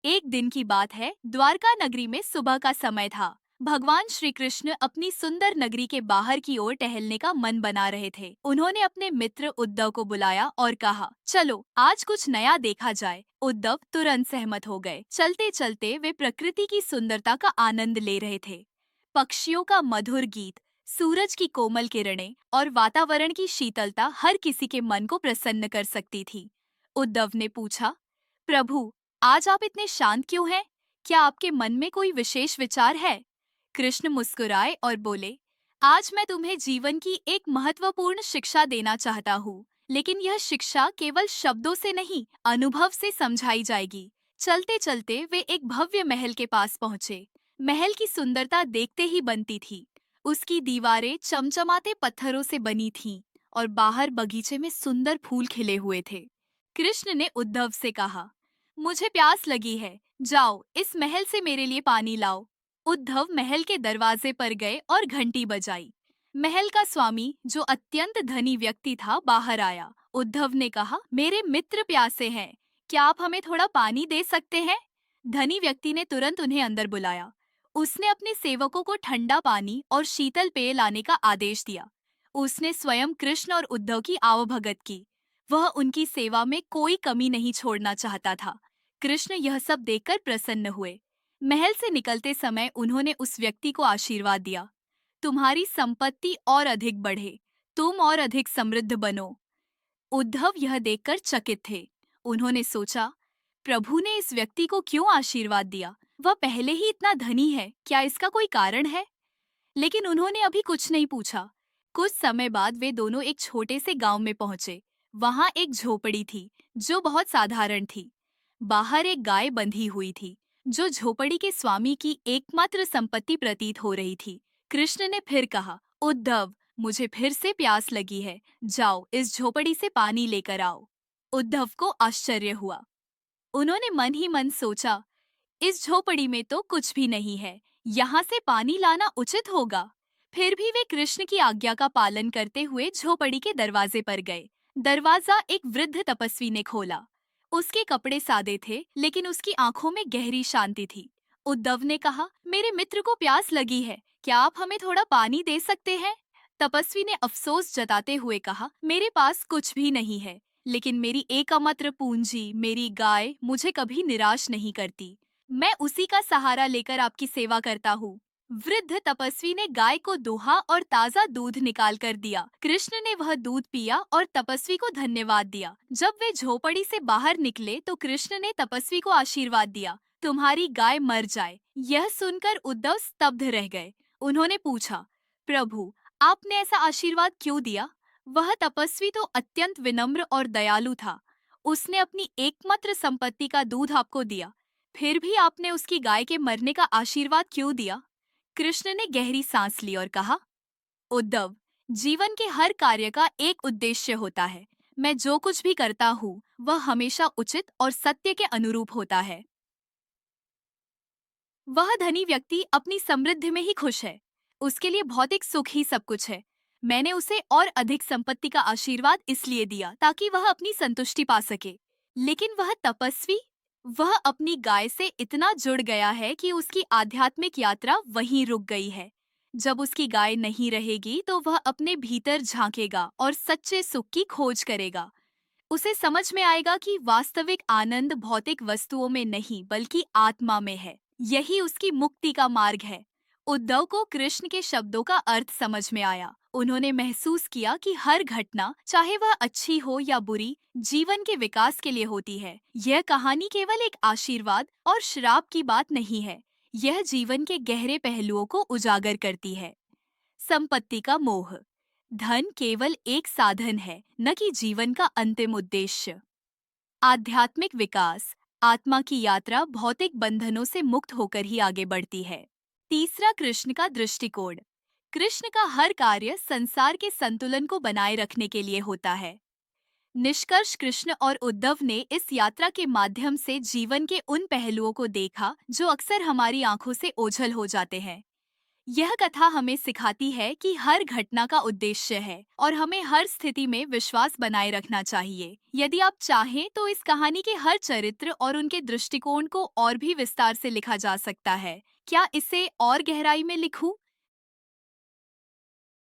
एक दिन की बात है, द्वारका नगरी में सुबह का समय था। भगवान श्री कृष्ण अपनी सुंदर नगरी के बाहर की ओर टहलने का मन बना रहे थे। उन्होंने अपने मित्र उद्धव को बुलाया और कहा, चलो आज कुछ नया देखा जाए। उद्धव तुरंत सहमत हो गए। चलते चलते वे प्रकृति की सुंदरता का आनंद ले रहे थे। पक्षियों का मधुर गीत, सूरज की कोमल किरणें और वातावरण की शीतलता हर किसी के मन को प्रसन्न कर सकती थी। उद्धव ने पूछा, प्रभु, आज आप इतने शांत क्यों हैं? क्या आपके मन में कोई विशेष विचार है? कृष्ण मुस्कुराए और बोले, आज मैं तुम्हें जीवन की एक महत्वपूर्ण शिक्षा देना चाहता हूँ, लेकिन यह शिक्षा केवल शब्दों से नहीं, अनुभव से समझाई जाएगी। चलते चलते वे एक भव्य महल के पास पहुँचे। महल की सुंदरता देखते ही बनती थी। उसकी दीवारें चमचमाते पत्थरों से बनी थीं और बाहर बगीचे में सुंदर फूल खिले हुए थे। कृष्ण ने उद्धव से कहा, मुझे प्यास लगी है, जाओ इस महल से मेरे लिए पानी लाओ। उद्धव महल के दरवाजे पर गए और घंटी बजाई। महल का स्वामी, जो अत्यंत धनी व्यक्ति था, बाहर आया। उद्धव ने कहा, मेरे मित्र प्यासे हैं, क्या आप हमें थोड़ा पानी दे सकते हैं? धनी व्यक्ति ने तुरंत उन्हें अंदर बुलाया। उसने अपने सेवकों को ठंडा पानी और शीतल पेय लाने का आदेश दिया। उसने स्वयं कृष्ण और उद्धव की आवभगत की। वह उनकी सेवा में कोई कमी नहीं छोड़ना चाहता था। कृष्ण यह सब देखकर प्रसन्न हुए। महल से निकलते समय उन्होंने उस व्यक्ति को आशीर्वाद दिया, तुम्हारी संपत्ति और अधिक बढ़े, तुम और अधिक समृद्ध बनो। उद्धव यह देखकर चकित थे। उन्होंने सोचा, प्रभु ने इस व्यक्ति को क्यों आशीर्वाद दिया? वह पहले ही इतना धनी है, क्या इसका कोई कारण है? लेकिन उन्होंने अभी कुछ नहीं पूछा। कुछ समय बाद वे दोनों एक छोटे से गांव में पहुंचे। वहां एक झोपड़ी थी, जो बहुत साधारण थी। बाहर एक गाय बंधी हुई थी, जो झोपड़ी के स्वामी की एकमात्र संपत्ति प्रतीत हो रही थी। कृष्ण ने फिर कहा, उद्धव, मुझे फिर से प्यास लगी है, जाओ इस झोपड़ी से पानी लेकर आओ। उद्धव को आश्चर्य हुआ। उन्होंने मन ही मन सोचा, इस झोपड़ी में तो कुछ भी नहीं है, यहाँ से पानी लाना उचित होगा। फिर भी वे कृष्ण की आज्ञा का पालन करते हुए झोपड़ी के दरवाजे पर गए। दरवाजा एक वृद्ध तपस्वी ने खोला। उसके कपड़े सादे थे, लेकिन उसकी आंखों में गहरी शांति थी। उद्धव ने कहा, मेरे मित्र को प्यास लगी है, क्या आप हमें थोड़ा पानी दे सकते हैं? तपस्वी ने अफसोस जताते हुए कहा, मेरे पास कुछ भी नहीं है, लेकिन मेरी एकमात्र पूंजी, मेरी गाय, मुझे कभी निराश नहीं करती। मैं उसी का सहारा लेकर आपकी सेवा करता हूँ। वृद्ध तपस्वी ने गाय को दुहा और ताजा दूध निकाल कर दिया। कृष्ण ने वह दूध पिया और तपस्वी को धन्यवाद दिया। जब वे झोपड़ी से बाहर निकले तो कृष्ण ने तपस्वी को आशीर्वाद दिया, तुम्हारी गाय मर जाए। यह सुनकर उद्धव स्तब्ध रह गए। उन्होंने पूछा, प्रभु, आपने ऐसा आशीर्वाद क्यों दिया? वह तपस्वी तो अत्यंत विनम्र और दयालु था। उसने अपनी एकमात्र संपत्ति का दूध आपको दिया, फिर भी आपने उसकी गाय के मरने का आशीर्वाद क्यों दिया? कृष्ण ने गहरी सांस ली और कहा, उद्धव, जीवन के हर कार्य का एक उद्देश्य होता है। मैं जो कुछ भी करता हूँ, वह हमेशा उचित और सत्य के अनुरूप होता है। वह धनी व्यक्ति अपनी समृद्धि में ही खुश है। उसके लिए भौतिक सुख ही सब कुछ है। मैंने उसे और अधिक संपत्ति का आशीर्वाद इसलिए दिया ताकि वह अपनी संतुष्टि पा सके। लेकिन वह तपस्वी, वह अपनी गाय से इतना जुड़ गया है कि उसकी आध्यात्मिक यात्रा वहीं रुक गई है। जब उसकी गाय नहीं रहेगी तो वह अपने भीतर झांकेगा और सच्चे सुख की खोज करेगा। उसे समझ में आएगा कि वास्तविक आनंद भौतिक वस्तुओं में नहीं बल्कि आत्मा में है। यही उसकी मुक्ति का मार्ग है। उद्धव को कृष्ण के शब्दों का अर्थ समझ में आया। उन्होंने महसूस किया कि हर घटना, चाहे वह अच्छी हो या बुरी, जीवन के विकास के लिए होती है। यह कहानी केवल एक आशीर्वाद और श्राप की बात नहीं है। यह जीवन के गहरे पहलुओं को उजागर करती है। संपत्ति का मोह। धन केवल एक साधन है, न कि जीवन का अंतिम उद्देश्य। आध्यात्मिक विकास, आत्मा की यात्रा भौतिक बंधनों से मुक्त होकर ही आगे बढ़ती है। तीसरा, कृष्ण का दृष्टिकोण। कृष्ण का हर कार्य संसार के संतुलन को बनाए रखने के लिए होता है। निष्कर्ष, कृष्ण और उद्धव ने इस यात्रा के माध्यम से जीवन के उन पहलुओं को देखा जो अक्सर हमारी आंखों से ओझल हो जाते हैं। यह कथा हमें सिखाती है कि हर घटना का उद्देश्य है और हमें हर स्थिति में विश्वास बनाए रखना चाहिए। यदि आप चाहें तो इस कहानी के हर चरित्र और उनके दृष्टिकोण को और भी विस्तार से लिखा जा सकता है। क्या इसे और गहराई में लिखूं?